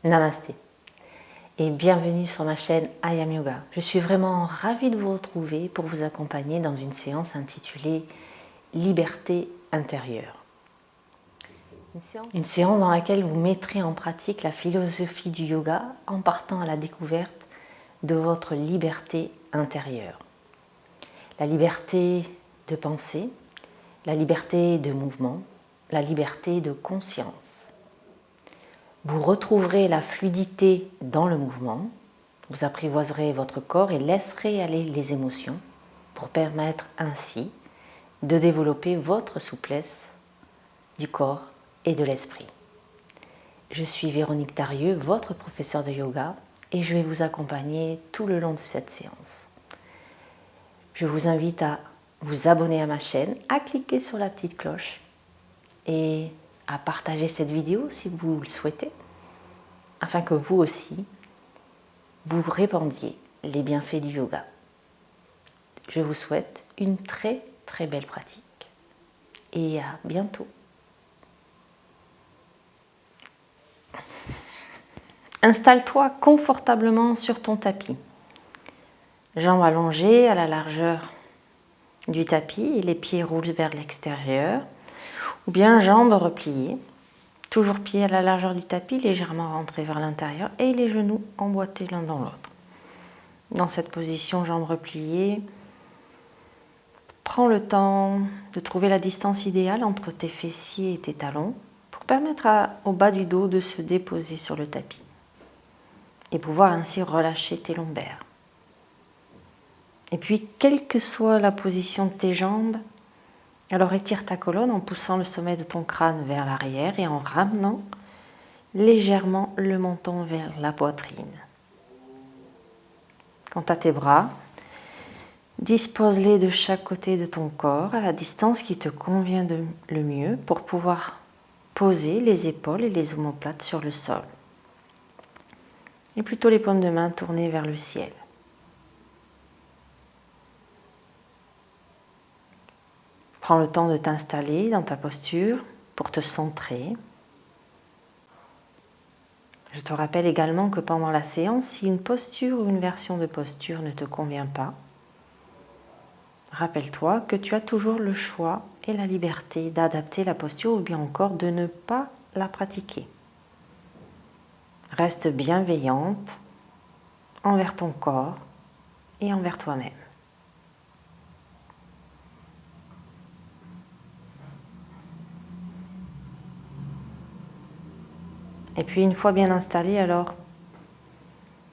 Namasté et bienvenue sur ma chaîne I Am Yoga. Je suis vraiment ravie de vous retrouver pour vous accompagner dans une séance intitulée Liberté intérieure. Une séance dans laquelle vous mettrez en pratique la philosophie du yoga en partant à la découverte de votre liberté intérieure. La liberté de penser, la liberté de mouvement, la liberté de conscience. Vous retrouverez la fluidité dans le mouvement, vous apprivoiserez votre corps et laisserez aller les émotions pour permettre ainsi de développer votre souplesse du corps et de l'esprit. Je suis Véronique Darieux, votre professeure de yoga, et je vais vous accompagner tout le long de cette séance. Je vous invite à vous abonner à ma chaîne, à cliquer sur la petite cloche et à partager cette vidéo si vous le souhaitez, afin que vous aussi, vous répandiez les bienfaits du yoga. Je vous souhaite une très très belle pratique et à bientôt. Installe-toi confortablement sur ton tapis. Jambes allongées à la largeur du tapis et les pieds roulent vers l'extérieur. Ou bien jambes repliées, toujours pieds à la largeur du tapis, légèrement rentrés vers l'intérieur et les genoux emboîtés l'un dans l'autre. Dans cette position, jambes repliées, prends le temps de trouver la distance idéale entre tes fessiers et tes talons pour permettre au bas du dos de se déposer sur le tapis et pouvoir ainsi relâcher tes lombaires. Et puis, quelle que soit la position de tes jambes, alors étire ta colonne en poussant le sommet de ton crâne vers l'arrière et en ramenant légèrement le menton vers la poitrine. Quant à tes bras, dispose-les de chaque côté de ton corps à la distance qui te convient le mieux pour pouvoir poser les épaules et les omoplates sur le sol. Et plutôt les paumes de main tournées vers le ciel. Prends le temps de t'installer dans ta posture pour te centrer. Je te rappelle également que pendant la séance, si une posture ou une version de posture ne te convient pas, rappelle-toi que tu as toujours le choix et la liberté d'adapter la posture ou bien encore de ne pas la pratiquer. Reste bienveillante envers ton corps et envers toi-même. Et puis une fois bien installé, alors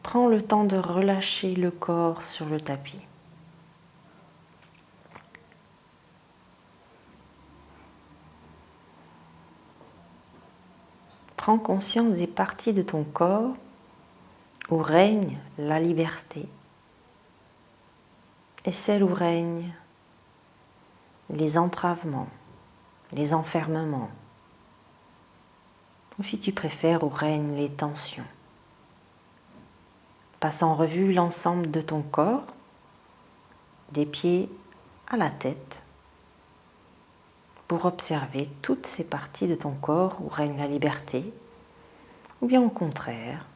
prends le temps de relâcher le corps sur le tapis. Prends conscience des parties de ton corps où règne la liberté et celles où règnent les entravements, les enfermements, ou si tu préfères, où règnent les tensions. Passe en revue l'ensemble de ton corps, des pieds à la tête, pour observer toutes ces parties de ton corps où règne la liberté, ou bien au contraire,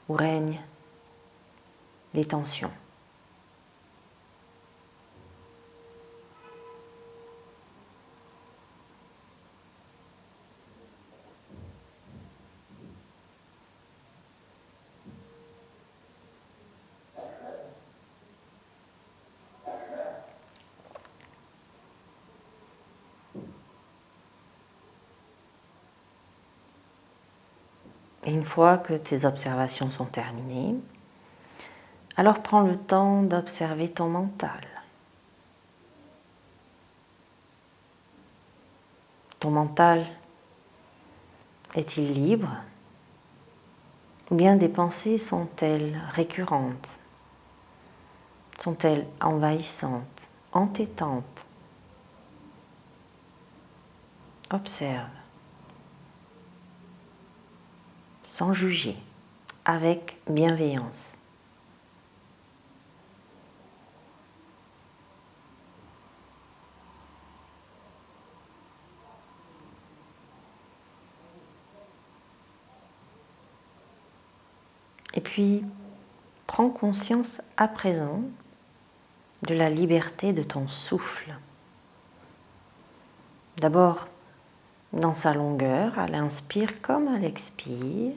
où règnent les tensions. Et une fois que tes observations sont terminées, alors prends le temps d'observer ton mental. Ton mental est-il libre? Ou bien des pensées sont-elles récurrentes? Sont-elles envahissantes, entêtantes? Observe, sans juger, avec bienveillance. Et puis, prends conscience à présent de la liberté de ton souffle. D'abord, dans sa longueur, à l'inspire comme à l'expire.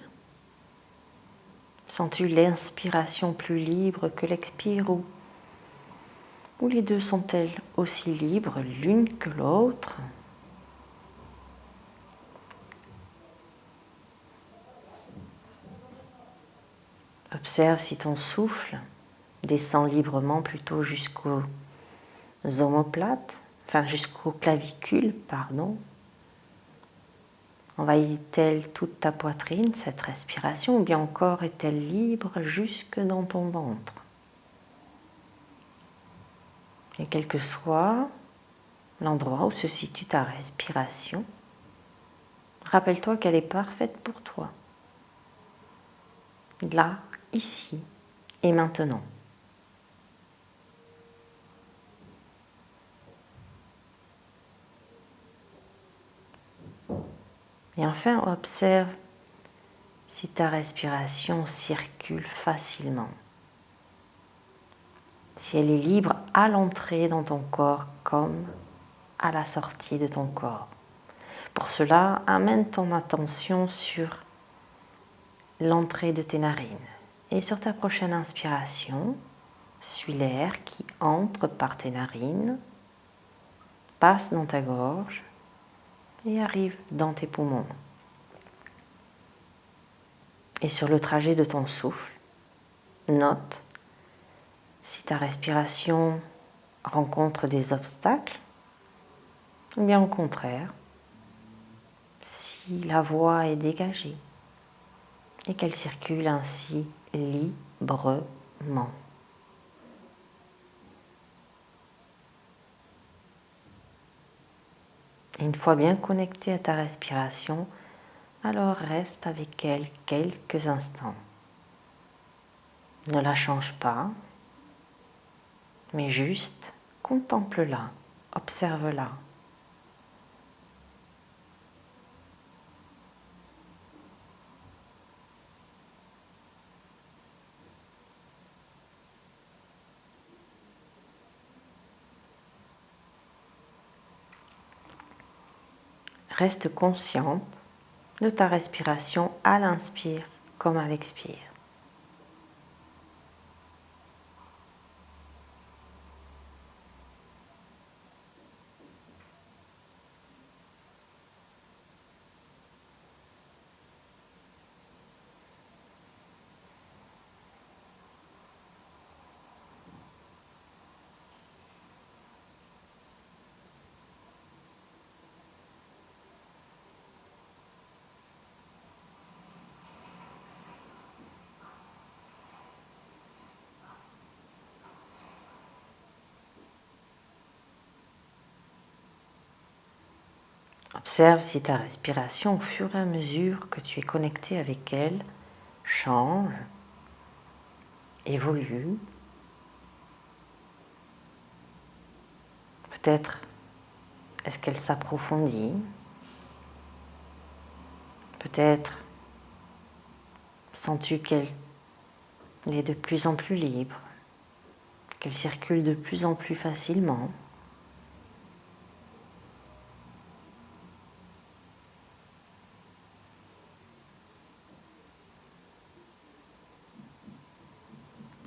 Sens-tu l'inspiration plus libre que l'expire ou les deux sont-elles aussi libres l'une que l'autre? Observe si ton souffle descend librement plutôt jusqu'aux omoplates, jusqu'aux clavicules, Envahit-elle toute ta poitrine, cette respiration, ou bien encore est-elle libre jusque dans ton ventre? Et quel que soit l'endroit où se situe ta respiration, rappelle-toi qu'elle est parfaite pour toi. Là, ici et maintenant. Et enfin, observe si ta respiration circule facilement. Si elle est libre à l'entrée dans ton corps comme à la sortie de ton corps. Pour cela, amène ton attention sur l'entrée de tes narines. Et sur ta prochaine inspiration, suis l'air qui entre par tes narines, passe dans ta gorge et arrive dans tes poumons. Et sur le trajet de ton souffle, note si ta respiration rencontre des obstacles ou bien au contraire, si la voie est dégagée et qu'elle circule ainsi librement. Et une fois bien connecté à ta respiration, alors reste avec elle quelques instants. Ne la change pas, mais juste contemple-la, observe-la. Reste consciente de ta respiration à l'inspire comme à l'expire. Observe si ta respiration, au fur et à mesure que tu es connecté avec elle, change, évolue. Peut-être est-ce qu'elle s'approfondit. Peut-être sens-tu qu'elle est de plus en plus libre, qu'elle circule de plus en plus facilement.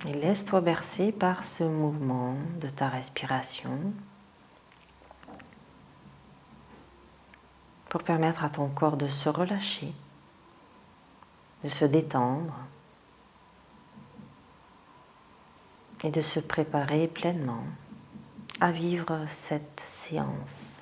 Et laisse-toi bercer par ce mouvement de ta respiration pour permettre à ton corps de se relâcher, de se détendre et de se préparer pleinement à vivre cette séance.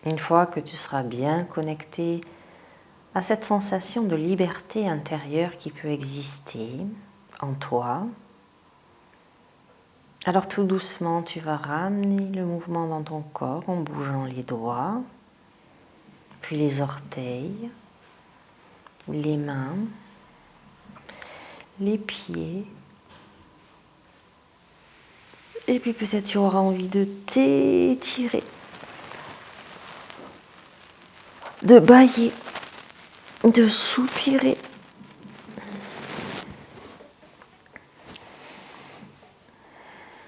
Une fois que tu seras bien connecté à cette sensation de liberté intérieure qui peut exister en toi, alors tout doucement, tu vas ramener le mouvement dans ton corps en bougeant les doigts, puis les orteils, les mains, les pieds. Et puis peut-être tu auras envie de t'étirer, de bâiller, de soupirer.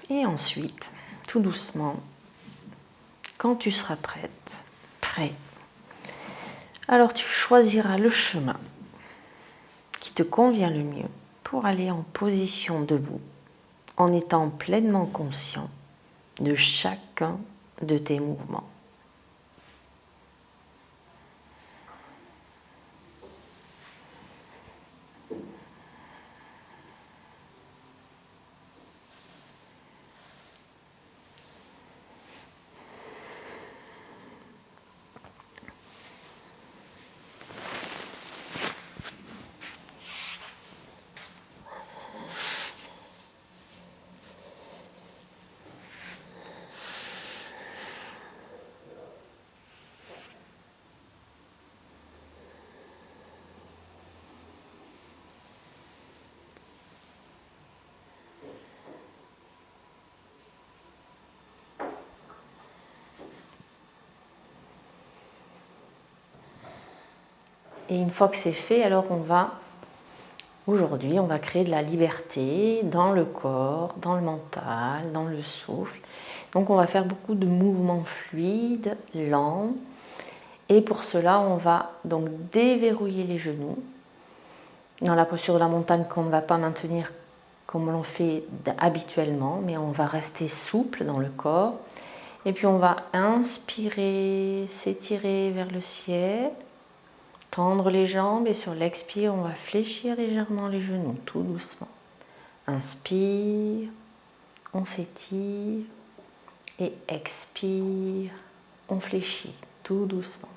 Et ensuite, tout doucement, quand tu seras prête, prêt, alors tu choisiras le chemin qui te convient le mieux pour aller en position debout, en étant pleinement conscient de chacun de tes mouvements. Et une fois que c'est fait, alors aujourd'hui, on va créer de la liberté dans le corps, dans le mental, dans le souffle. Donc on va faire beaucoup de mouvements fluides, lents. Et pour cela, on va donc déverrouiller les genoux dans la posture de la montagne qu'on ne va pas maintenir comme l'on fait habituellement, mais on va rester souple dans le corps. Et puis on va inspirer, s'étirer vers le ciel, tendre les jambes et sur l'expire, on va fléchir légèrement les genoux, tout doucement. Inspire, on s'étire et expire, on fléchit, tout doucement.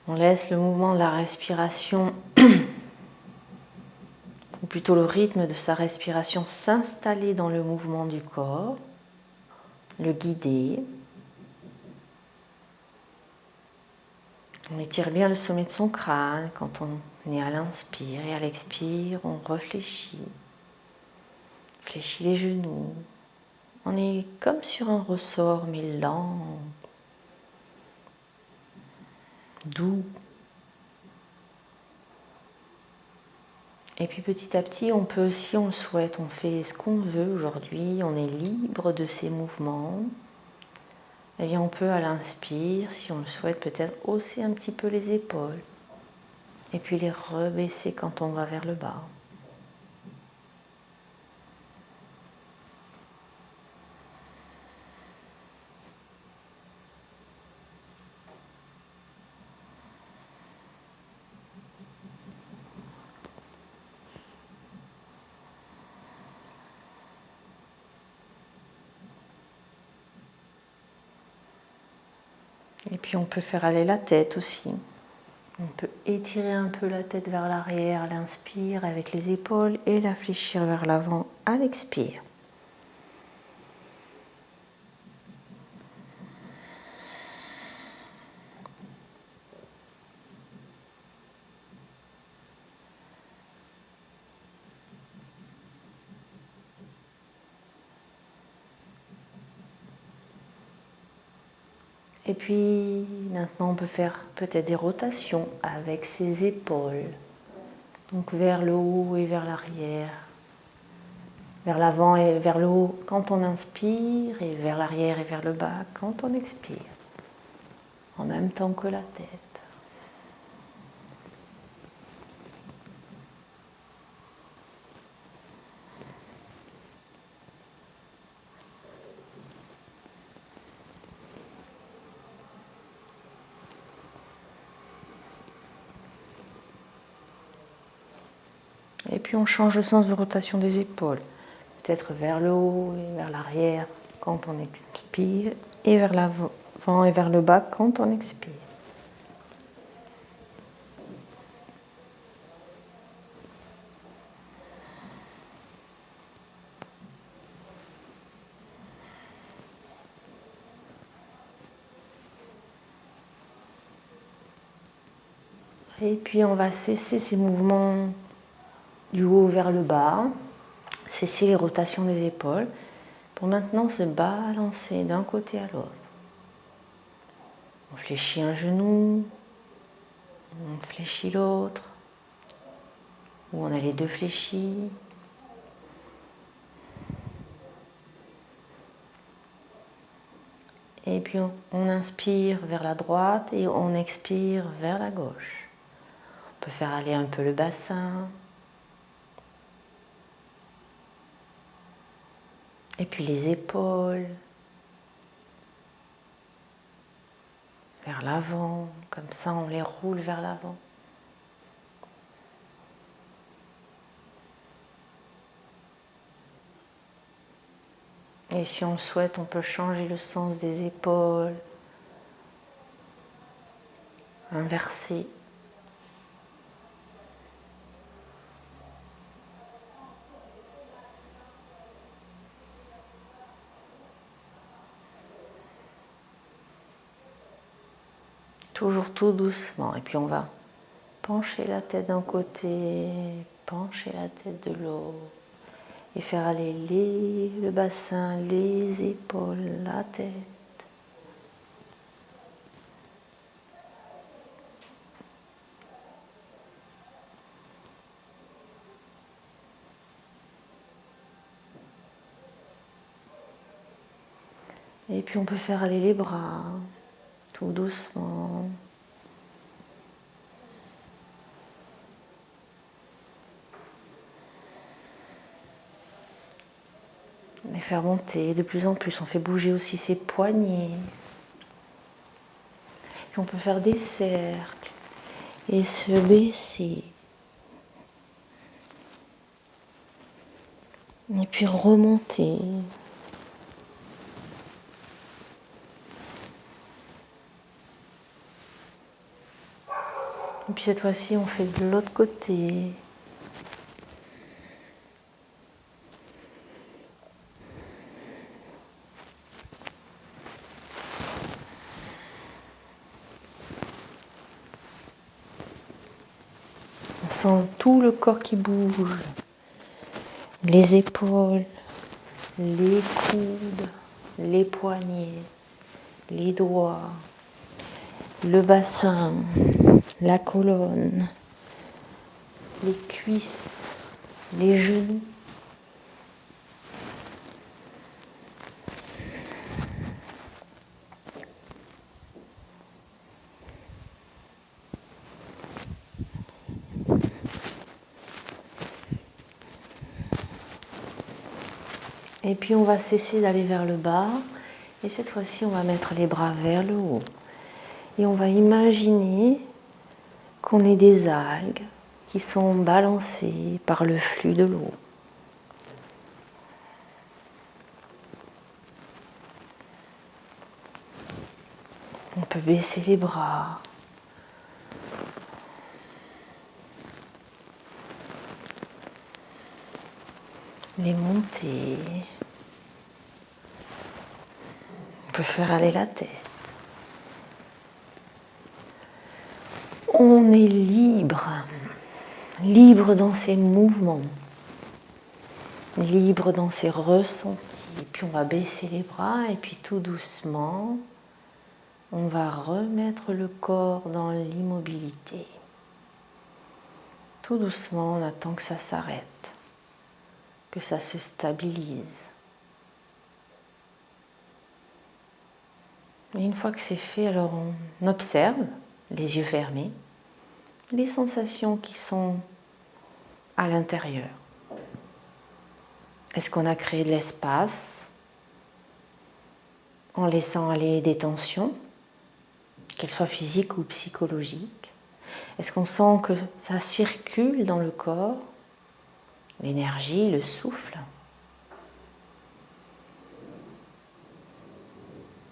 On laisse le mouvement de la respiration, ou plutôt le rythme de sa respiration s'installer dans le mouvement du corps, le guider. On étire bien le sommet de son crâne quand on est à l'inspire et à l'expire, on réfléchit. Fléchit les genoux. On est comme sur un ressort, mais lent, doux. Et puis petit à petit, on peut, si on le souhaite, on fait ce qu'on veut aujourd'hui, on est libre de ces mouvements. Et bien on peut à l'inspire, si on le souhaite, peut-être hausser un petit peu les épaules. Et puis les rebaisser quand on va vers le bas. Et puis on peut faire aller la tête aussi. On peut étirer un peu la tête vers l'arrière à l'inspire avec les épaules et la fléchir vers l'avant à l'expire. Et puis maintenant on peut faire peut-être des rotations avec ses épaules. Donc vers le haut et vers l'arrière. Vers l'avant et vers le haut quand on inspire et vers l'arrière et vers le bas quand on expire. En même temps que la tête. Et puis on change le sens de rotation des épaules. Peut-être vers le haut et vers l'arrière, quand on expire et vers l'avant et vers le bas quand on expire. Et puis on va cesser ces mouvements du haut vers le bas, cesser les rotations des épaules pour maintenant se balancer d'un côté à l'autre. On fléchit un genou, on fléchit l'autre, ou on a les deux fléchis. Et puis on inspire vers la droite et on expire vers la gauche. On peut faire aller un peu le bassin. Et puis les épaules. Vers l'avant, comme ça on les roule vers l'avant. Et si on le souhaite, on peut changer le sens des épaules, inverser. Toujours tout doucement. Et puis on va pencher la tête d'un côté, pencher la tête de l'autre. Et faire aller le bassin, les épaules, la tête. Et puis on peut faire aller les bras, tout doucement. Et faire monter de plus en plus. On fait bouger aussi ses poignets. Puis on peut faire des cercles et se baisser. Et puis remonter. Et puis cette fois-ci, on fait de l'autre côté. On sent tout le corps qui bouge. Les épaules, les coudes, les poignets, les doigts, le bassin, la colonne, les cuisses, les genoux. Et puis on va cesser d'aller vers le bas. Et cette fois-ci, on va mettre les bras vers le haut. Et on va imaginer qu'on est des algues qui sont balancées par le flux de l'eau. On peut baisser les bras. Les monter. On peut faire aller la tête. On est libre, libre dans ses mouvements, libre dans ses ressentis. Et puis on va baisser les bras et puis tout doucement, on va remettre le corps dans l'immobilité. Tout doucement, on attend que ça s'arrête, que ça se stabilise. Et une fois que c'est fait, alors on observe, les yeux fermés, les sensations qui sont à l'intérieur. Est-ce qu'on a créé de l'espace en laissant aller des tensions, qu'elles soient physiques ou psychologiques? Est-ce qu'on sent que ça circule dans le corps, l'énergie, le souffle?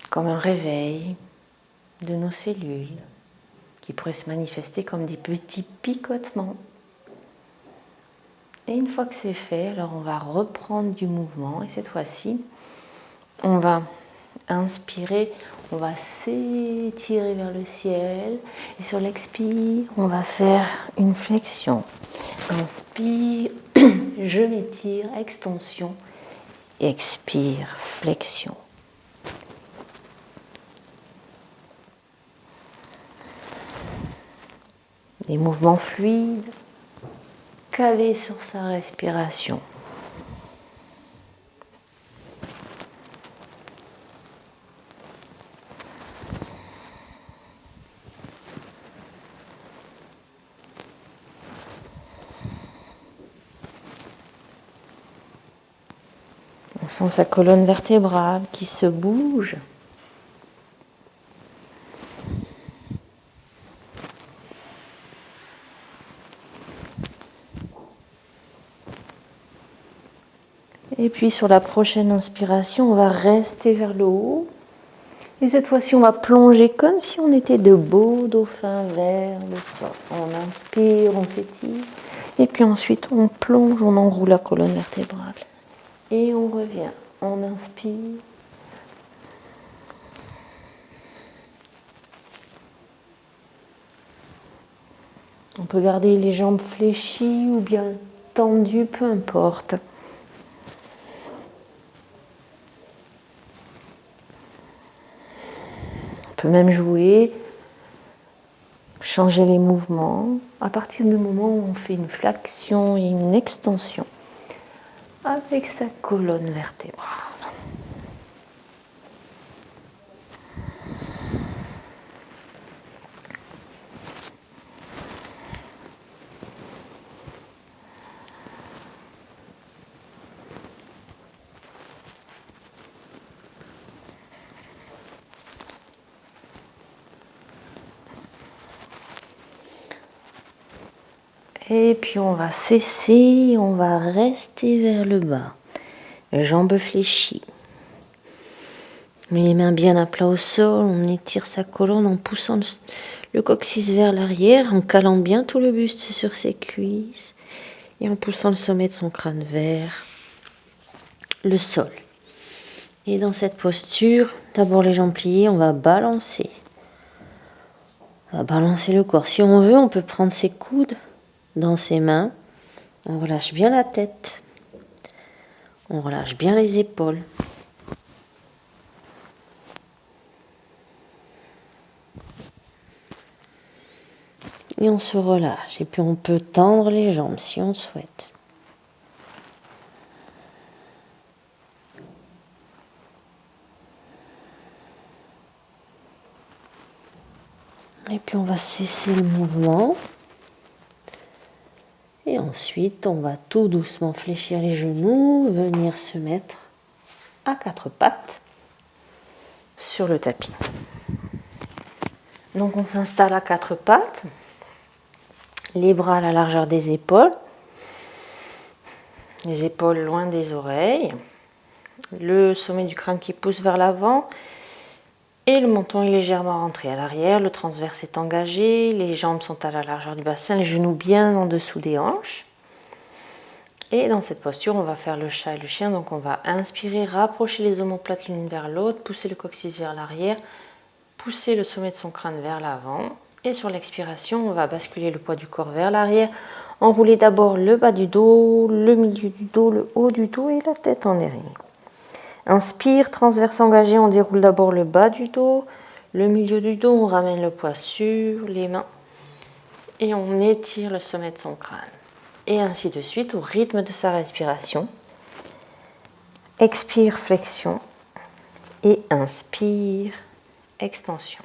comme un réveil de nos cellules qui pourraient se manifester comme des petits picotements. Et une fois que c'est fait, alors on va reprendre du mouvement et cette fois-ci, on va inspirer, on va s'étirer vers le ciel et sur l'expire, on va faire une flexion. Inspire, je m'étire, extension, expire, flexion. Des mouvements fluides, calés sur sa respiration. On sent sa colonne vertébrale qui se bouge. Et puis sur la prochaine inspiration, on va rester vers le haut. Et cette fois-ci, on va plonger comme si on était de beaux dauphins vers le sol. On inspire, on s'étire. Et puis ensuite, on plonge, on enroule la colonne vertébrale. Et on revient. On inspire. On peut garder les jambes fléchies ou bien tendues, peu importe. On peut même jouer, changer les mouvements à partir du moment où on fait une flexion et une extension avec sa colonne vertébrale. Et puis on va cesser, on va rester vers le bas, jambes fléchies. On met les mains bien à plat au sol, on étire sa colonne en poussant le coccyx vers l'arrière, en calant bien tout le buste sur ses cuisses et en poussant le sommet de son crâne vers le sol. Et dans cette posture, d'abord les jambes pliées, on va balancer. On va balancer le corps. Si on veut, on peut prendre ses coudes dans ses mains. On relâche bien la tête. On relâche bien les épaules. Et on se relâche. Et puis on peut tendre les jambes si on souhaite. Et puis on va cesser le mouvement. Et ensuite, on va tout doucement fléchir les genoux, venir se mettre à quatre pattes sur le tapis. Donc on s'installe à quatre pattes, les bras à la largeur des épaules, les épaules loin des oreilles, le sommet du crâne qui pousse vers l'avant et le menton est légèrement rentré à l'arrière, le transverse est engagé, les jambes sont à la largeur du bassin, les genoux bien en dessous des hanches. Et dans cette posture, on va faire le chat et le chien. Donc on va inspirer, rapprocher les omoplates l'une vers l'autre, pousser le coccyx vers l'arrière, pousser le sommet de son crâne vers l'avant. Et sur l'expiration, on va basculer le poids du corps vers l'arrière, enrouler d'abord le bas du dos, le milieu du dos, le haut du dos et la tête en derrière. Inspire, transverse engagé, on déroule d'abord le bas du dos, le milieu du dos, on ramène le poids sur les mains et on étire le sommet de son crâne. Et ainsi de suite au rythme de sa respiration. Expire, flexion et inspire, extension.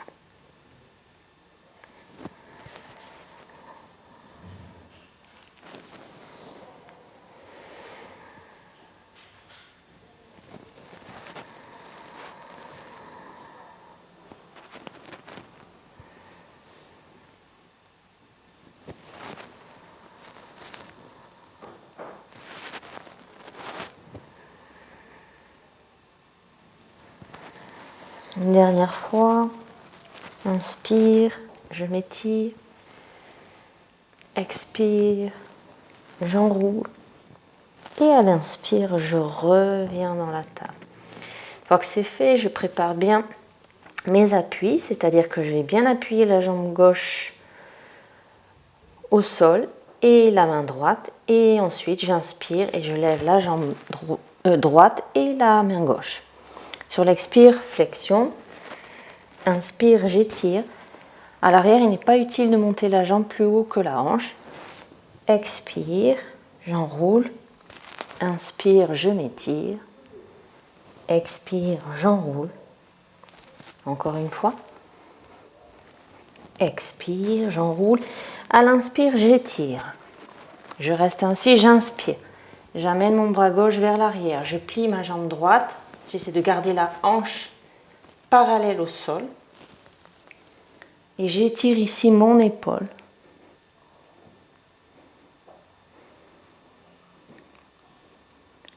Une dernière fois. Inspire, je m'étire. Expire, j'enroule. Et à l'inspire, je reviens dans la table. Une fois que c'est fait, je prépare bien mes appuis, c'est-à-dire que je vais bien appuyer la jambe gauche au sol et la main droite. Et ensuite, j'inspire et je lève la jambe droite et la main gauche. Sur l'expire, flexion. Inspire, j'étire. À l'arrière, il n'est pas utile de monter la jambe plus haut que la hanche. Expire, j'enroule. Inspire, je m'étire. Expire, j'enroule. Encore une fois. Expire, j'enroule. À l'inspire, j'étire. Je reste ainsi, j'inspire. J'amène mon bras gauche vers l'arrière. Je plie ma jambe droite. J'essaie de garder la hanche parallèle au sol. Et j'étire ici mon épaule.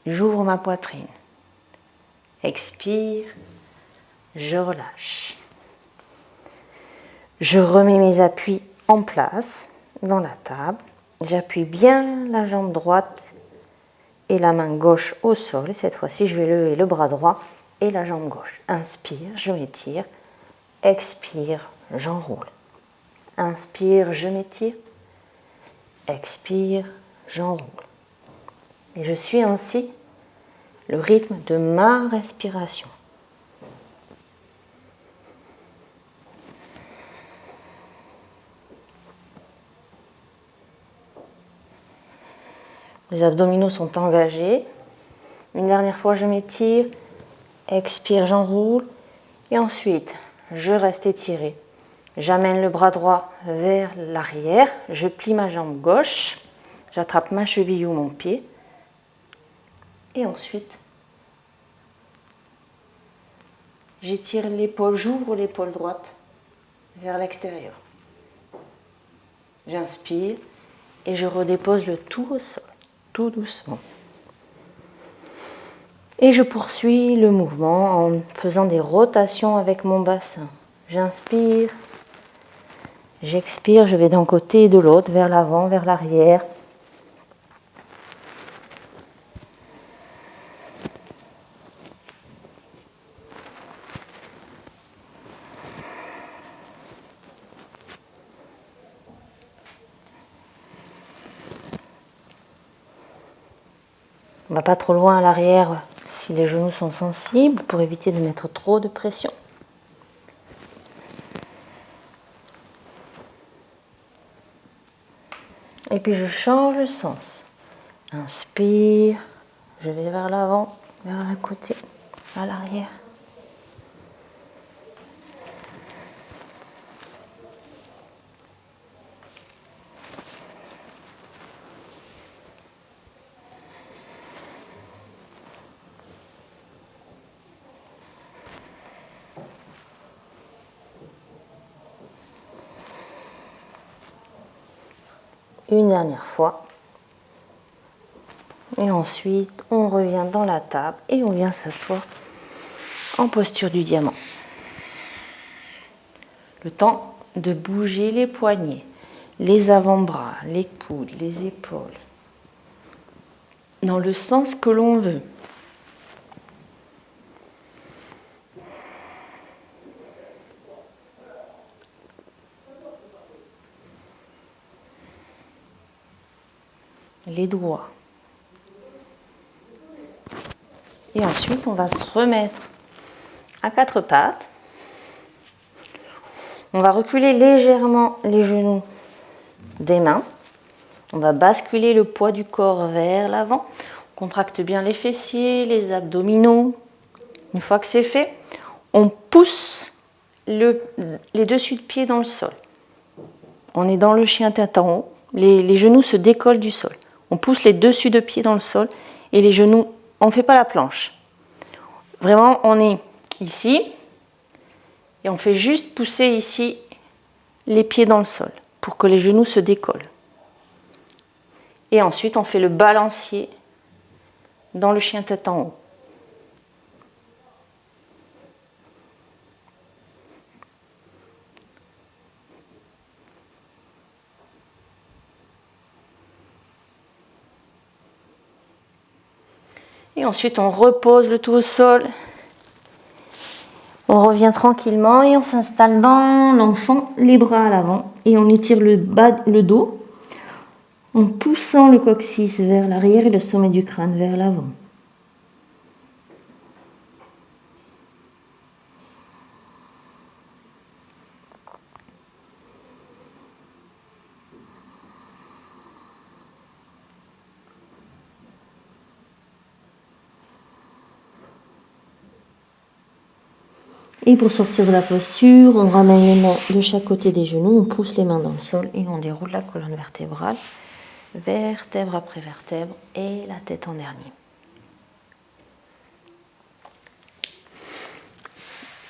J'ouvre ma poitrine. Expire, je relâche. Je remets mes appuis en place dans la table. J'appuie bien la jambe droite et la main gauche au sol. Et cette fois-ci, je vais lever le bras droit et la jambe gauche. Inspire, je m'étire. Expire, j'enroule. Inspire, je m'étire. Expire, j'enroule. Et je suis ainsi le rythme de ma respiration. Les abdominaux sont engagés. Une dernière fois, je m'étire. Expire, j'enroule. Et ensuite, je reste étiré. J'amène le bras droit vers l'arrière. Je plie ma jambe gauche. J'attrape ma cheville ou mon pied. Et ensuite, j'étire l'épaule, j'ouvre l'épaule droite vers l'extérieur. J'inspire et je redépose le tout au sol, tout doucement. Et je poursuis le mouvement en faisant des rotations avec mon bassin. J'inspire, j'expire, je vais d'un côté et de l'autre, vers l'avant, vers l'arrière. On ne va pas trop loin à l'arrière si les genoux sont sensibles pour éviter de mettre trop de pression. Et puis je change le sens. Inspire, je vais vers l'avant, vers le côté, à l'arrière. Une dernière fois. Et ensuite, on revient dans la table et on vient s'asseoir en posture du diamant. Le temps de bouger les poignets, les avant-bras, les coudes, les épaules, dans le sens que l'on veut. Les doigts. Et ensuite, on va se remettre à quatre pattes. On va reculer légèrement les genoux des mains. On va basculer le poids du corps vers l'avant. On contracte bien les fessiers, les abdominaux. Une fois que c'est fait, on pousse les dessus de pied dans le sol. On est dans le chien tête en haut. Les genoux se décollent du sol. On pousse les dessus de pied dans le sol et les genoux, on ne fait pas la planche. Vraiment, on est ici et on fait juste pousser ici les pieds dans le sol pour que les genoux se décollent. Et ensuite, on fait le balancier dans le chien tête en haut. Et ensuite, on repose le tout au sol. On revient tranquillement et on s'installe dans l'enfant, les bras à l'avant. Et on étire le dos en poussant le coccyx vers l'arrière et le sommet du crâne vers l'avant. Et pour sortir de la posture, on ramène les mains de chaque côté des genoux, on pousse les mains dans le sol et on déroule la colonne vertébrale, vertèbre après vertèbre et la tête en dernier.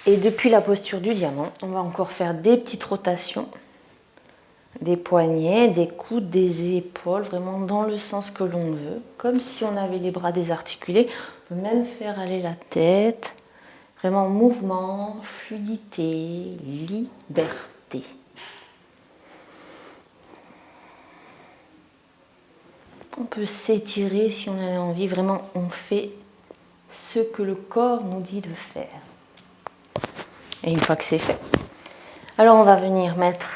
Et depuis la posture du diamant, on va encore faire des petites rotations, des poignets, des coudes, des épaules, vraiment dans le sens que l'on veut, comme si on avait les bras désarticulés. On peut même faire aller la tête. Vraiment mouvement, fluidité, liberté. On peut s'étirer si on en a envie. Vraiment, on fait ce que le corps nous dit de faire. Et une fois que c'est fait, alors on va venir mettre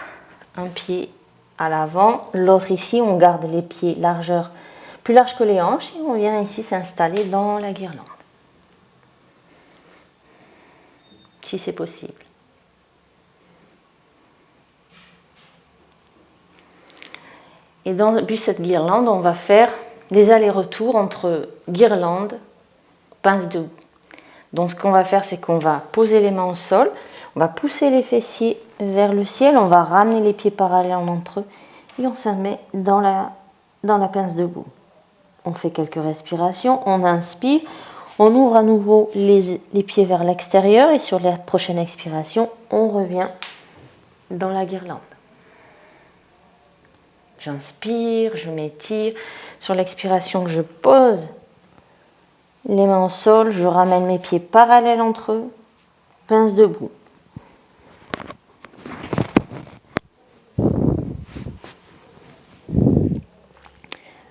un pied à l'avant, l'autre ici. On garde les pieds largeur plus large que les hanches et on vient ici s'installer dans la guirlande. Si c'est possible. Et depuis cette guirlande, on va faire des allers-retours entre guirlande, pince debout. Donc ce qu'on va faire, c'est qu'on va poser les mains au sol, on va pousser les fessiers vers le ciel, on va ramener les pieds parallèles entre eux et on se met dans la pince debout. On fait quelques respirations, on inspire, on ouvre à nouveau les pieds vers l'extérieur et sur la prochaine expiration, on revient dans la guirlande. J'inspire, je m'étire. Sur l'expiration, je pose les mains au sol, je ramène mes pieds parallèles entre eux, pince debout.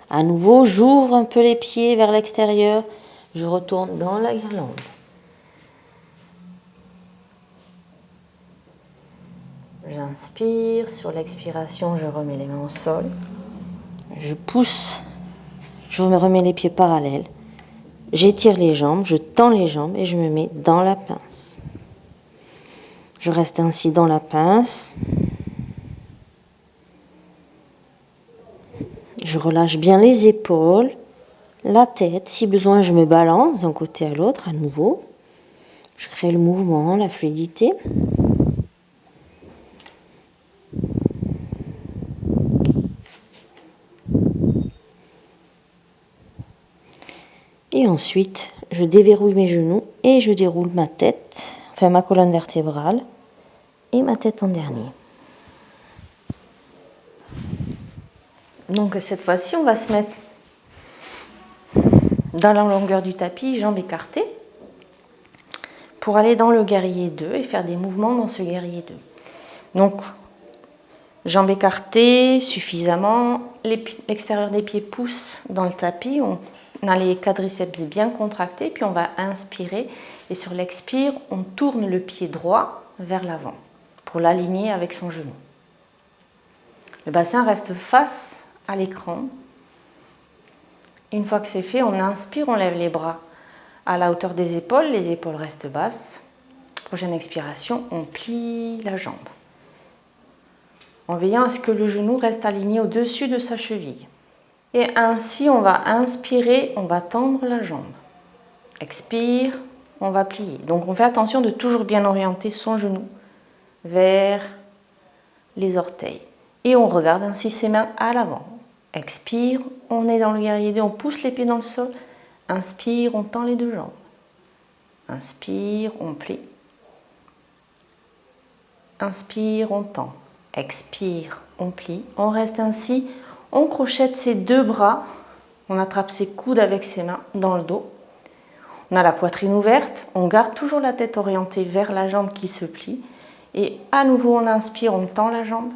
À nouveau, j'ouvre un peu les pieds vers l'extérieur, je retourne dans la guirlande. J'inspire, sur l'expiration, je remets les mains au sol. Je pousse, je me remets les pieds parallèles. J'étire les jambes, je tends les jambes et je me mets dans la pince. Je reste ainsi dans la pince. Je relâche bien les épaules, la tête. Si besoin, je me balance d'un côté à l'autre à nouveau. Je crée le mouvement, la fluidité. Et ensuite, je déverrouille mes genoux et je déroule ma tête, enfin ma colonne vertébrale et ma tête en dernier. Donc cette fois-ci, on va se mettre dans la longueur du tapis, jambes écartées, pour aller dans le guerrier 2 et faire des mouvements dans ce guerrier 2. Donc, jambes écartées suffisamment, l'extérieur des pieds pousse dans le tapis, on a les quadriceps bien contractés, puis on va inspirer et sur l'expire, on tourne le pied droit vers l'avant pour l'aligner avec son genou. Le bassin reste face à l'écran. Une fois que c'est fait, on inspire, on lève les bras à la hauteur des épaules, les épaules restent basses. Prochaine expiration, on plie la jambe en veillant à ce que le genou reste aligné au-dessus de sa cheville. Et ainsi, on va inspirer, on va tendre la jambe. Expire, on va plier. Donc on fait attention de toujours bien orienter son genou vers les orteils. Et on regarde ainsi ses mains à l'avant. Expire, on est dans le guerrier 2, on pousse les pieds dans le sol. Inspire, on tend les deux jambes. Inspire, on plie. Inspire, on tend. Expire, on plie. On reste ainsi. On crochette ses deux bras. On attrape ses coudes avec ses mains dans le dos. On a la poitrine ouverte. On garde toujours la tête orientée vers la jambe qui se plie. Et à nouveau, on inspire, on tend la jambe.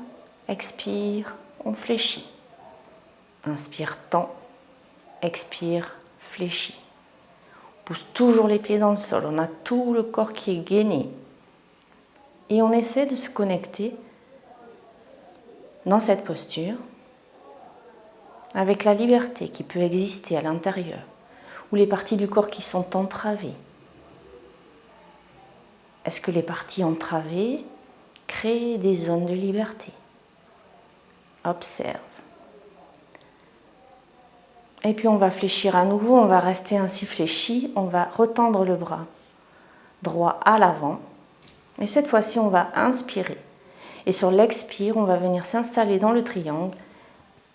Expire, on fléchit. Inspire, tend. Expire, fléchit. pousse toujours les pieds dans le sol. On a tout le corps qui est gainé. Et on essaie de se connecter dans cette posture avec la liberté qui peut exister à l'intérieur ou les parties du corps qui sont entravées. Est-ce que les parties entravées créent des zones de liberté? Observe. Et puis on va fléchir à nouveau, on va rester ainsi fléchi, on va retendre le bras droit à l'avant. Et cette fois-ci, on va inspirer. Et sur l'expire, on va venir s'installer dans le triangle,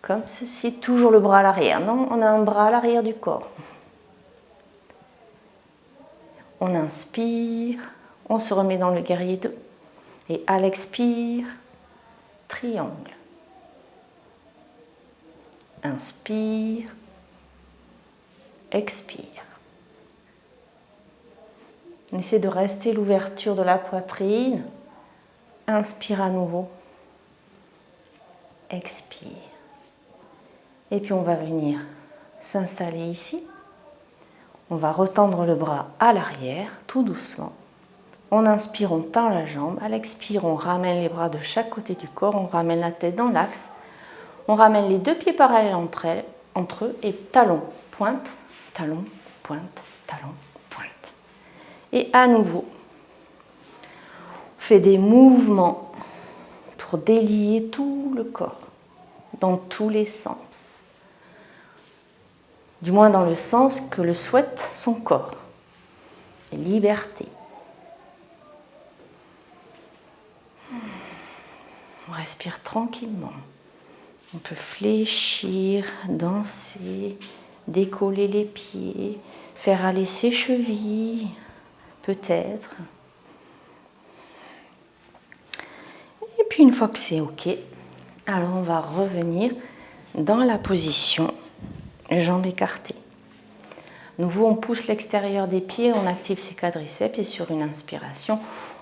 comme ceci, toujours le bras à l'arrière. Non, on a un bras à l'arrière du corps. On inspire, on se remet dans le guerrier 2. Et à l'expire, triangle. Inspire, expire. On essaie de rester l'ouverture de la poitrine. Inspire à nouveau. Expire. Et puis on va venir s'installer ici. On va retendre le bras à l'arrière, tout doucement. On inspire, on tend la jambe. À l'expire, on ramène les bras de chaque côté du corps. On ramène la tête dans l'axe. On ramène les deux pieds parallèles entre eux et talon, pointe, talon, pointe, talon, pointe. Et à nouveau, on fait des mouvements pour délier tout le corps, dans tous les sens. Du moins dans le sens que le souhaite son corps. Liberté. On respire tranquillement. On peut fléchir, danser, décoller les pieds, faire aller ses chevilles, peut-être. Et puis une fois que c'est OK, alors on va revenir dans la position jambes écartées. Nouveau, on pousse l'extérieur des pieds, on active ses quadriceps et sur une inspiration,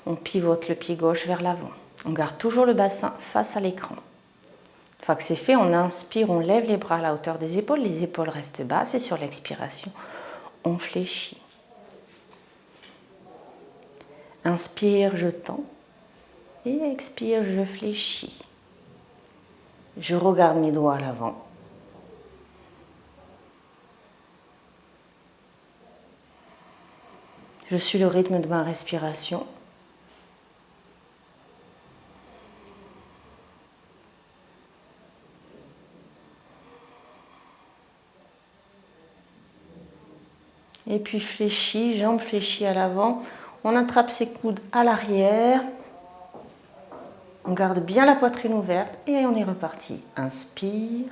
on pivote le pied gauche vers l'avant. On garde toujours le bassin face à l'écran. Une fois que c'est fait, on inspire, on lève les bras à la hauteur des épaules, les épaules restent basses et sur l'expiration, on fléchit. Inspire, je tends et expire, je fléchis. Je regarde mes doigts à l'avant. Je suis le rythme de ma respiration. Et puis fléchis, jambes fléchies à l'avant. On attrape ses coudes à l'arrière. On garde bien la poitrine ouverte et on est reparti. Inspire,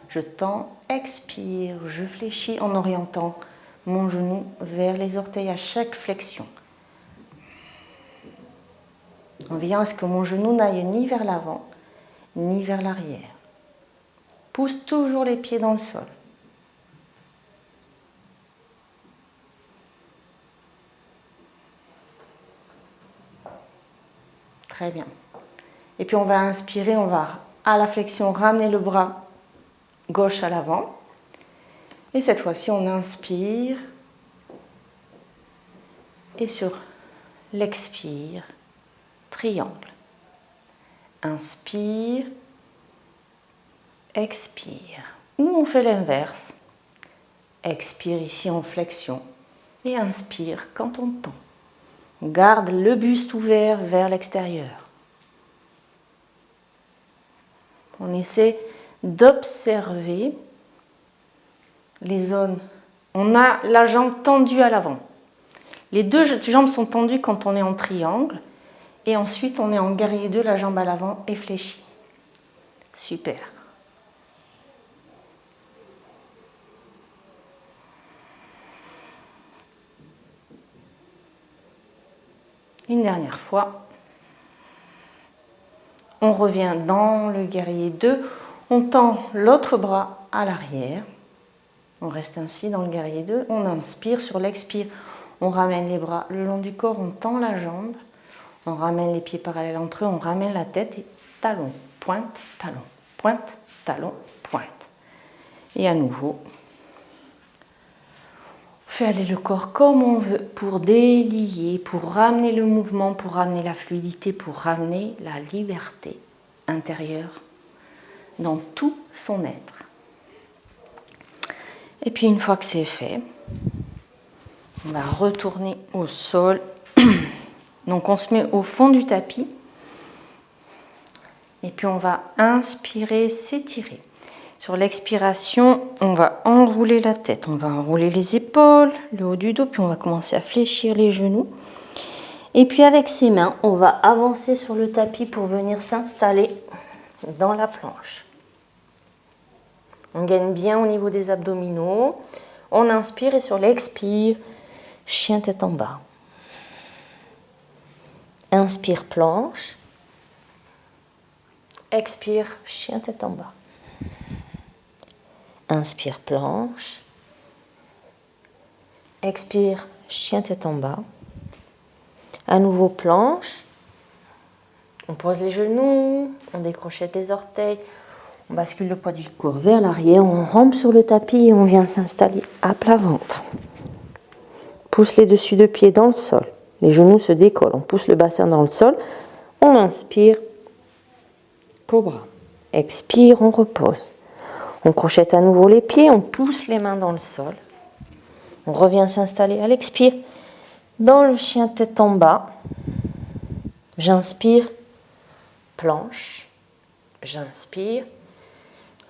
je tends, expire, je fléchis en orientant mon genou vers les orteils à chaque flexion. En veillant à ce que mon genou n'aille ni vers l'avant, ni vers l'arrière. Pousse toujours les pieds dans le sol. Très bien. Et puis on va inspirer, on va à la flexion ramener le bras gauche à l'avant. Et cette fois-ci, on inspire. Et sur l'expire, triangle. Inspire, expire. Ou on fait l'inverse. Expire ici en flexion et inspire quand on tend. On garde le buste ouvert vers l'extérieur. On essaie d'observer les zones. On a la jambe tendue à l'avant. Les deux jambes sont tendues quand on est en triangle. Et ensuite, on est en guerrier 2, la jambe à l'avant et fléchie. Super. Une dernière fois. On revient dans le guerrier 2. On tend l'autre bras à l'arrière. On reste ainsi dans le guerrier 2. On inspire. Sur l'expire, on ramène les bras le long du corps. On tend la jambe. On ramène les pieds parallèles entre eux. On ramène la tête. Et talon, pointe, talon, pointe, talon, pointe. Et à nouveau, fait aller le corps comme on veut pour délier, pour ramener le mouvement, pour ramener la fluidité, pour ramener la liberté intérieure dans tout son être. Et puis une fois que c'est fait, on va retourner au sol. Donc on se met au fond du tapis et puis on va inspirer, s'étirer. Sur l'expiration, on va enrouler la tête, on va enrouler les épaules, le haut du dos, puis on va commencer à fléchir les genoux. Et puis avec ses mains, on va avancer sur le tapis pour venir s'installer dans la planche. On gagne bien au niveau des abdominaux. On inspire et sur l'expire, chien tête en bas. Inspire, planche. Expire, chien tête en bas. Inspire, planche. Expire, chien tête en bas. À nouveau, planche. On pose les genoux, on décrochette les orteils, on bascule le poids du corps vers l'arrière, on rampe sur le tapis et on vient s'installer à plat ventre. Pousse les dessus de pieds dans le sol. Les genoux se décollent. On pousse le bassin dans le sol. On inspire, cobra. Expire, on repose. On crochette à nouveau les pieds, on pousse les mains dans le sol. On revient s'installer à l'expire dans le chien tête en bas. J'inspire, planche. J'inspire.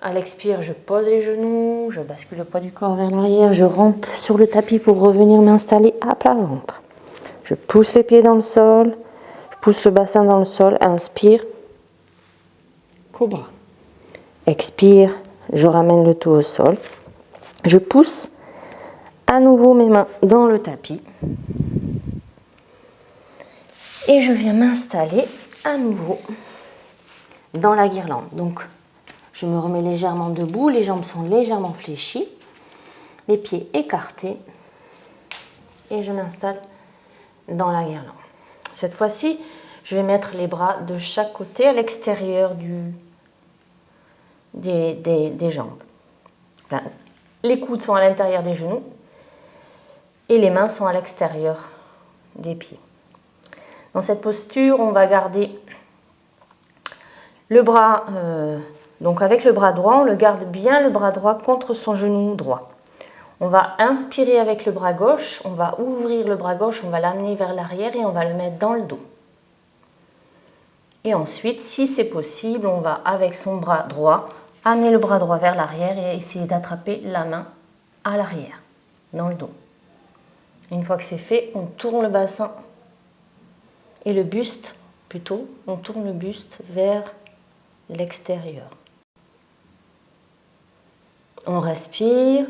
À l'expire, je pose les genoux, je bascule le poids du corps vers l'arrière, je rampe sur le tapis pour revenir m'installer à plat ventre. Je pousse les pieds dans le sol, je pousse le bassin dans le sol, inspire, cobra. Expire, je ramène le tout au sol. Je pousse à nouveau mes mains dans le tapis. Et je viens m'installer à nouveau dans la guirlande. Donc, je me remets légèrement debout, les jambes sont légèrement fléchies, les pieds écartés et je m'installe dans la guirlande. Cette fois-ci, je vais mettre les bras de chaque côté à l'extérieur des jambes. Enfin, les coudes sont à l'intérieur des genoux et les mains sont à l'extérieur des pieds. Dans cette posture, on va garder le bras, donc avec le bras droit, on le garde bien le bras droit contre son genou droit. On va inspirer avec le bras gauche, on va ouvrir le bras gauche, on va l'amener vers l'arrière et on va le mettre dans le dos. Et ensuite, si c'est possible, on va avec son bras droit amener le bras droit vers l'arrière et essayer d'attraper la main à l'arrière, dans le dos. Une fois que c'est fait, on tourne le bassin et le buste, plutôt, on tourne le buste vers l'extérieur. On respire.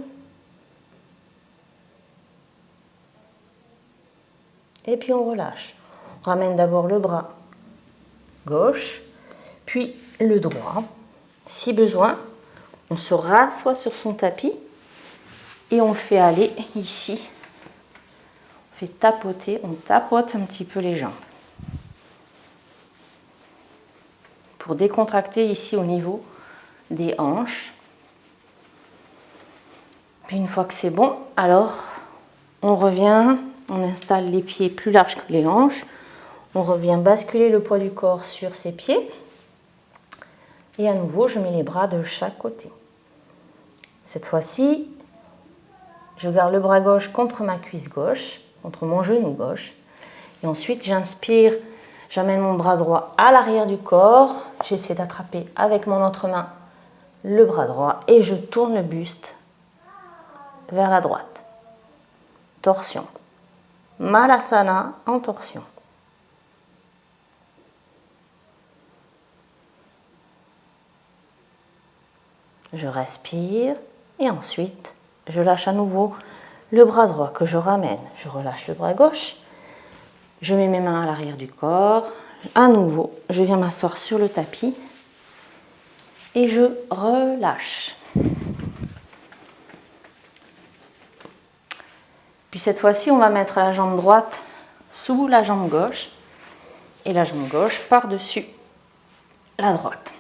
Et puis on relâche. On ramène d'abord le bras gauche, puis le droit. Si besoin, on se rassoit sur son tapis et on fait aller ici. On fait tapoter, on tapote un petit peu les jambes. Pour décontracter ici au niveau des hanches. Puis une fois que c'est bon, alors on revient, on installe les pieds plus larges que les hanches. On revient basculer le poids du corps sur ses pieds. Et à nouveau, je mets les bras de chaque côté. Cette fois-ci, je garde le bras gauche contre ma cuisse gauche, contre mon genou gauche. Et ensuite, j'inspire, j'amène mon bras droit à l'arrière du corps. J'essaie d'attraper avec mon autre main le bras droit et je tourne le buste vers la droite. Torsion. Malasana en torsion. Je respire et ensuite je lâche à nouveau le bras droit que je ramène. Je relâche le bras gauche. Je mets mes mains à l'arrière du corps. À nouveau, je viens m'asseoir sur le tapis et je relâche. Puis cette fois-ci, on va mettre la jambe droite sous la jambe gauche et la jambe gauche par-dessus la droite.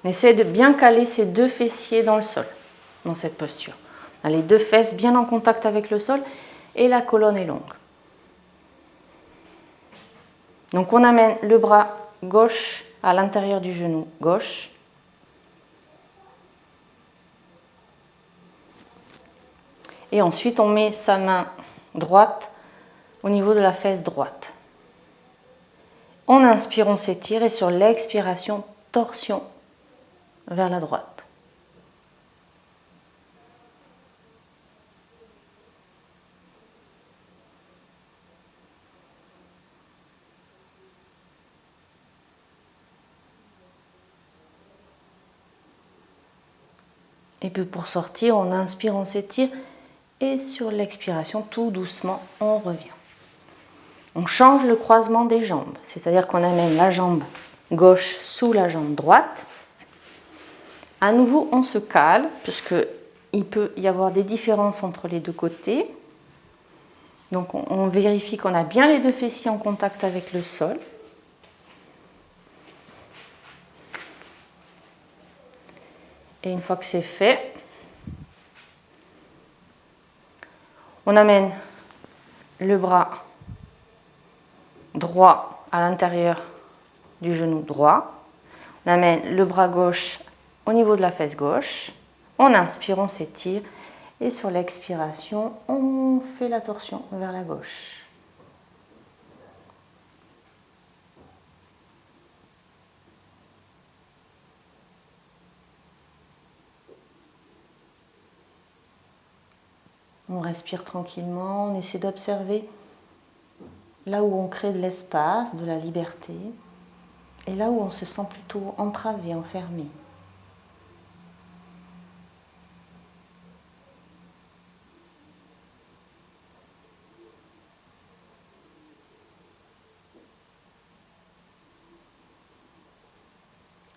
On essaie de bien caler ces deux fessiers dans le sol, dans cette posture. Les deux fesses bien en contact avec le sol et la colonne est longue. Donc on amène le bras gauche à l'intérieur du genou gauche. Et ensuite on met sa main droite au niveau de la fesse droite. En inspire, on s'étire et sur l'expiration, torsion vers la droite. Et puis pour sortir, on inspire, on s'étire et sur l'expiration, tout doucement, on revient. On change le croisement des jambes, c'est-à-dire qu'on amène la jambe gauche sous la jambe droite. À nouveau, on se cale, puisqu'il peut y avoir des différences entre les deux côtés. Donc on vérifie qu'on a bien les deux fessiers en contact avec le sol. Et une fois que c'est fait, on amène le bras droit à l'intérieur du genou droit. On amène le bras gauche au niveau de la fesse gauche. On inspire, on s'étire. Et sur l'expiration, on fait la torsion vers la gauche. On respire tranquillement, on essaie d'observer là où on crée de l'espace, de la liberté, et là où on se sent plutôt entravé, enfermé.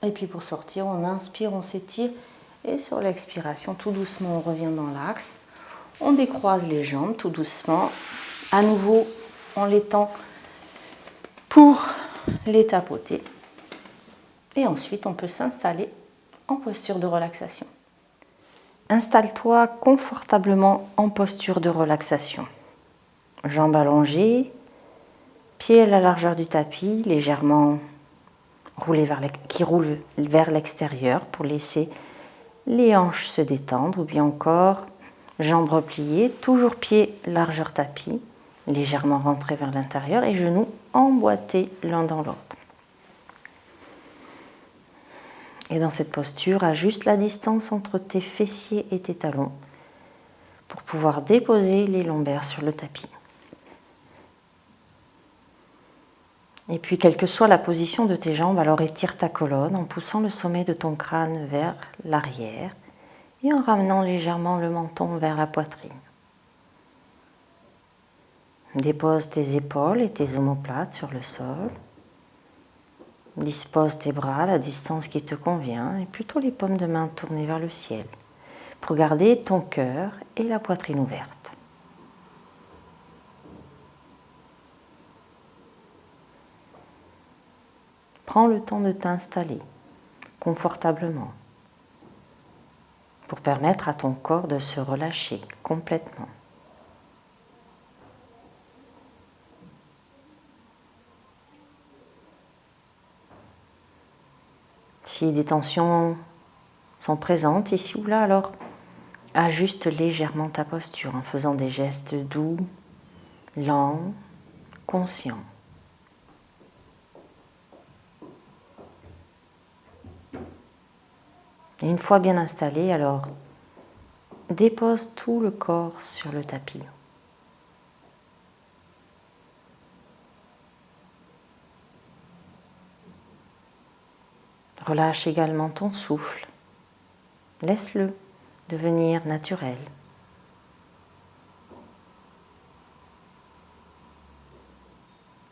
Et puis pour sortir, on inspire, on s'étire, et sur l'expiration, tout doucement, on revient dans l'axe. On décroise les jambes tout doucement. À nouveau, on les tend pour les tapoter. Et ensuite, on peut s'installer en posture de relaxation. Installe-toi confortablement en posture de relaxation. Jambes allongées, pieds à la largeur du tapis, légèrement qui roulent vers l'extérieur pour laisser les hanches se détendre, ou bien encore jambes repliées, toujours pieds largeur tapis, légèrement rentrés vers l'intérieur et genoux emboîtés l'un dans l'autre. Et dans cette posture, ajuste la distance entre tes fessiers et tes talons pour pouvoir déposer les lombaires sur le tapis. Et puis, quelle que soit la position de tes jambes, alors étire ta colonne en poussant le sommet de ton crâne vers l'arrière et en ramenant légèrement le menton vers la poitrine. Dépose tes épaules et tes omoplates sur le sol. Dispose tes bras à la distance qui te convient et plutôt les paumes de main tournées vers le ciel pour garder ton cœur et la poitrine ouverte. Prends le temps de t'installer confortablement pour permettre à ton corps de se relâcher complètement. Si des tensions sont présentes ici ou là, alors ajuste légèrement ta posture en faisant des gestes doux, lents, conscients. Et une fois bien installé, alors dépose tout le corps sur le tapis. Relâche également ton souffle. Laisse-le devenir naturel.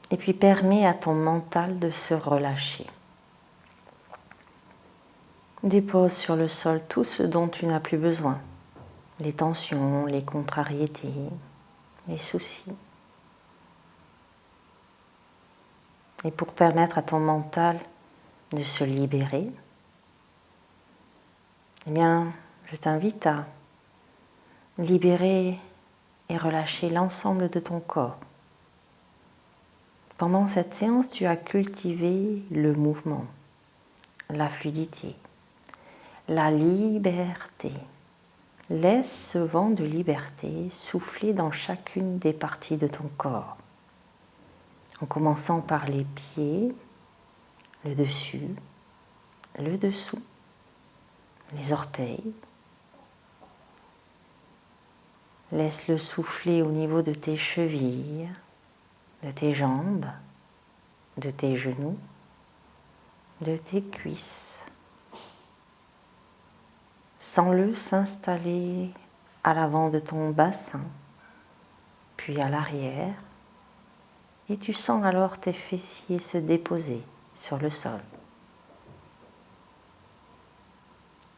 Et puis permets à ton mental de se relâcher. Dépose sur le sol tout ce dont tu n'as plus besoin. Les tensions, les contrariétés, les soucis. Et pour permettre à ton mental de se libérer, eh bien, je t'invite à libérer et relâcher l'ensemble de ton corps. Pendant cette séance, tu as cultivé le mouvement, la fluidité, la liberté. Laisse ce vent de liberté souffler dans chacune des parties de ton corps, en commençant par les pieds, le dessus, le dessous, les orteils. Laisse-le souffler au niveau de tes chevilles, de tes jambes, de tes genoux, de tes cuisses. Sens-le s'installer à l'avant de ton bassin, puis à l'arrière, et tu sens alors tes fessiers se déposer sur le sol.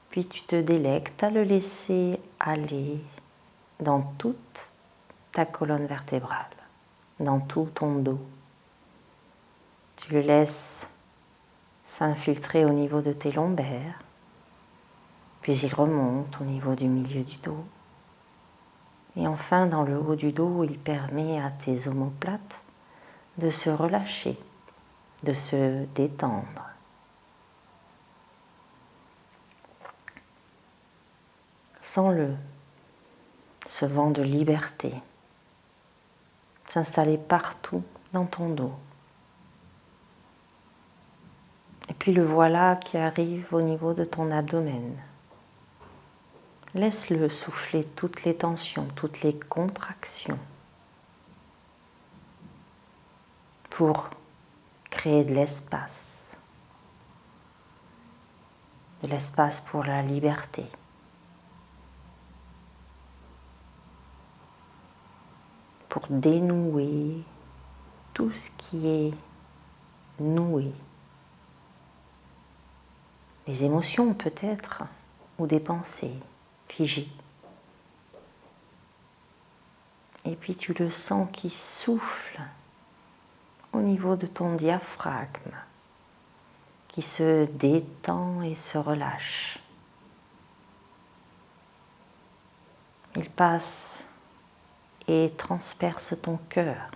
Puis tu te délectes à le laisser aller dans toute ta colonne vertébrale, dans tout ton dos. Tu le laisses s'infiltrer au niveau de tes lombaires, puis il remonte au niveau du milieu du dos. Et enfin, dans le haut du dos, il permet à tes omoplates de se relâcher, de se détendre. Sens-le, ce vent de liberté, s'installer partout dans ton dos. Et puis le voilà qui arrive au niveau de ton abdomen. Laisse-le souffler toutes les tensions, toutes les contractions pour créer de l'espace pour la liberté. Pour dénouer tout ce qui est noué. Les émotions peut-être, ou des pensées figées. Et puis tu le sens qui souffle au niveau de ton diaphragme, qui se détend et se relâche. Il passe et transperce ton cœur,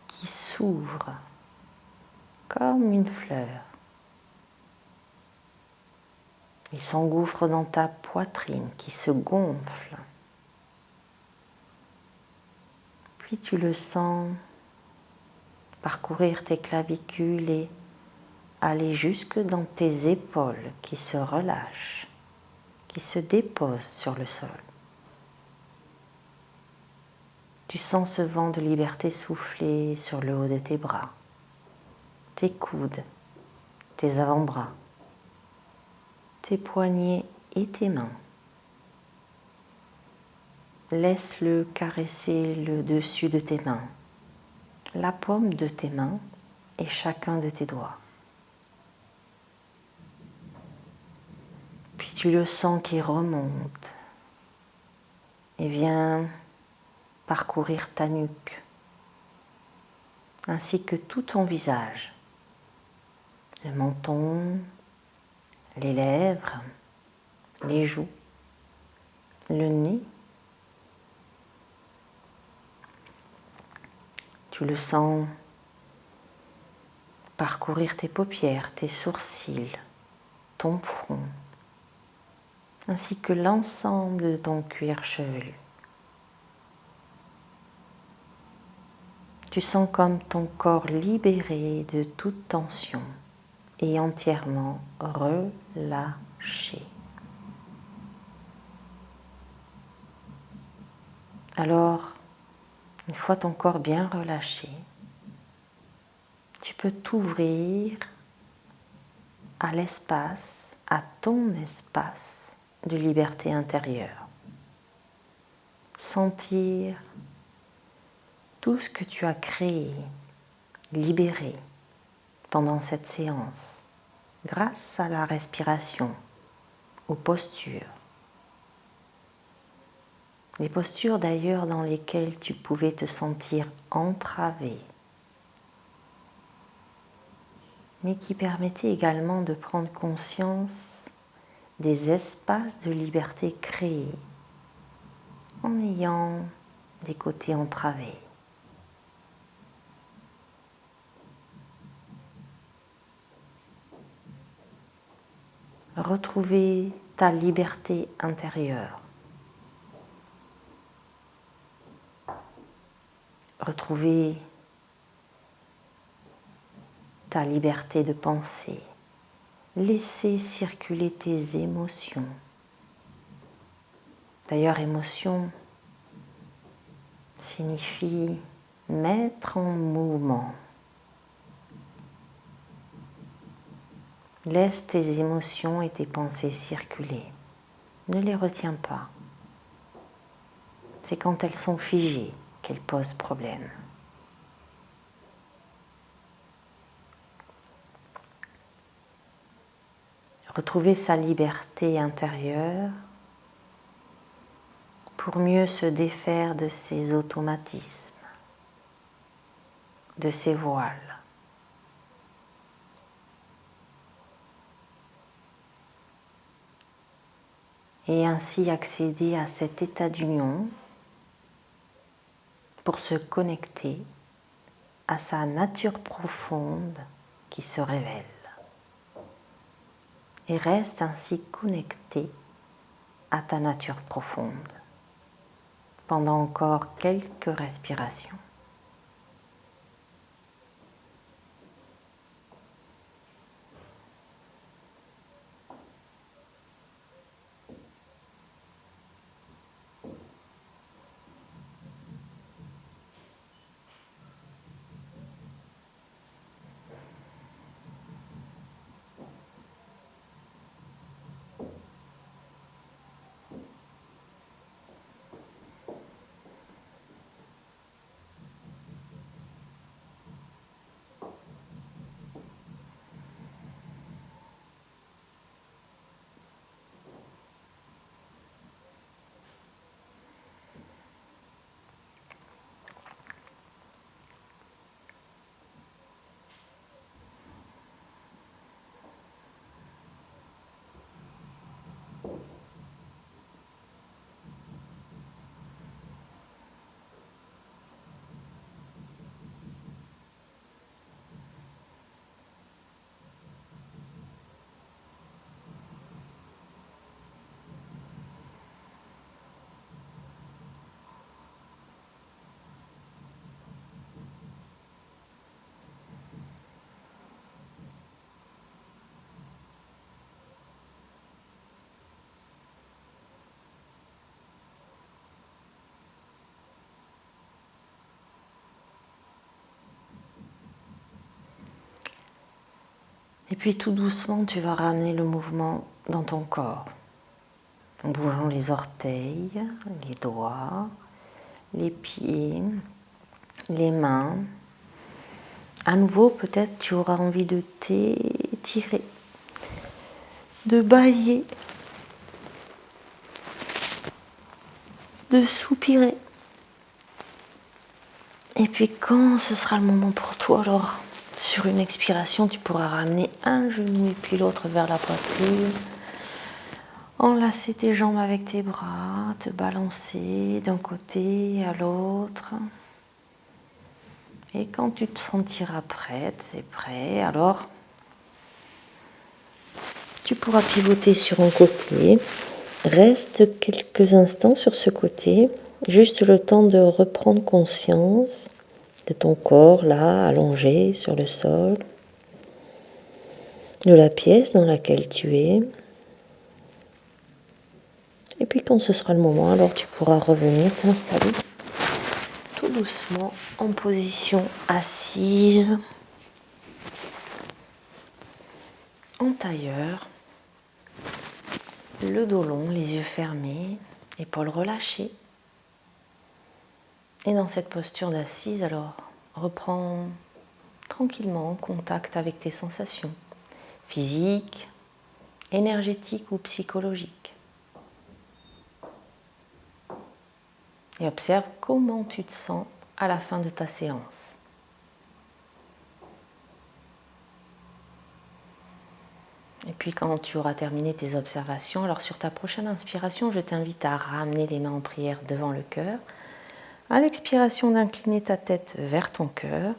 qui s'ouvre comme une fleur. Il s'engouffre dans ta poitrine qui se gonfle. Puis tu le sens parcourir tes clavicules et aller jusque dans tes épaules qui se relâchent, qui se déposent sur le sol. Tu sens ce vent de liberté souffler sur le haut de tes bras, tes coudes, tes avant-bras, tes poignets et tes mains. Laisse-le caresser le dessus de tes mains, la paume de tes mains et chacun de tes doigts. Puis tu le sens qui remonte et vient parcourir ta nuque, ainsi que tout ton visage, le menton, les lèvres, les joues, le nez. Tu le sens parcourir tes paupières, tes sourcils, ton front, ainsi que l'ensemble de ton cuir chevelu. Tu sens comme ton corps libéré de toute tension et entièrement relâché. Alors, une fois ton corps bien relâché, tu peux t'ouvrir à l'espace, à ton espace de liberté intérieure. Sentir tout ce que tu as créé, libéré pendant cette séance, grâce à la respiration, aux postures. Des postures d'ailleurs dans lesquelles tu pouvais te sentir entravé, mais qui permettaient également de prendre conscience des espaces de liberté créés en ayant des côtés entravés. Retrouver ta liberté intérieure. Retrouver ta liberté de penser. Laisser circuler tes émotions. D'ailleurs, émotion signifie mettre en mouvement. Laisse tes émotions et tes pensées circuler. Ne les retiens pas. C'est quand elles sont figées qu'elles posent problème. Retrouver sa liberté intérieure pour mieux se défaire de ses automatismes, de ses voiles. Et ainsi accéder à cet état d'union pour se connecter à sa nature profonde qui se révèle. Et reste ainsi connecté à ta nature profonde pendant encore quelques respirations. Et puis tout doucement, tu vas ramener le mouvement dans ton corps, en bougeant les orteils, les doigts, les pieds, les mains. À nouveau, peut-être tu auras envie de t'étirer, de bâiller, de soupirer. Et puis quand ce sera le moment pour toi, alors sur une expiration, tu pourras ramener un genou et puis l'autre vers la poitrine. Enlacer tes jambes avec tes bras, te balancer d'un côté à l'autre. Et quand tu te sentiras prête et prêt, alors tu pourras pivoter sur un côté. Reste quelques instants sur ce côté, juste le temps de reprendre conscience de ton corps là, allongé sur le sol, de la pièce dans laquelle tu es. Et puis quand ce sera le moment, alors tu pourras revenir t'installer tout doucement en position assise, en tailleur, le dos long, les yeux fermés, épaules relâchées. Et dans cette posture d'assise, alors reprends tranquillement contact avec tes sensations physiques, énergétiques ou psychologiques. Et observe comment tu te sens à la fin de ta séance. Et puis quand tu auras terminé tes observations, alors sur ta prochaine inspiration, je t'invite à ramener les mains en prière devant le cœur. À l'expiration, d'incliner ta tête vers ton cœur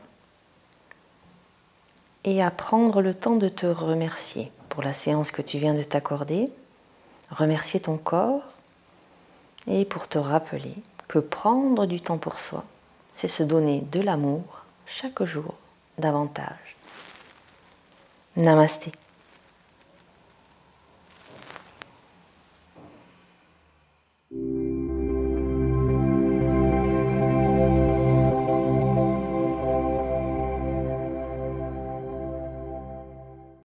et à prendre le temps de te remercier pour la séance que tu viens de t'accorder, remercier ton corps et pour te rappeler que prendre du temps pour soi, c'est se donner de l'amour chaque jour davantage. Namasté.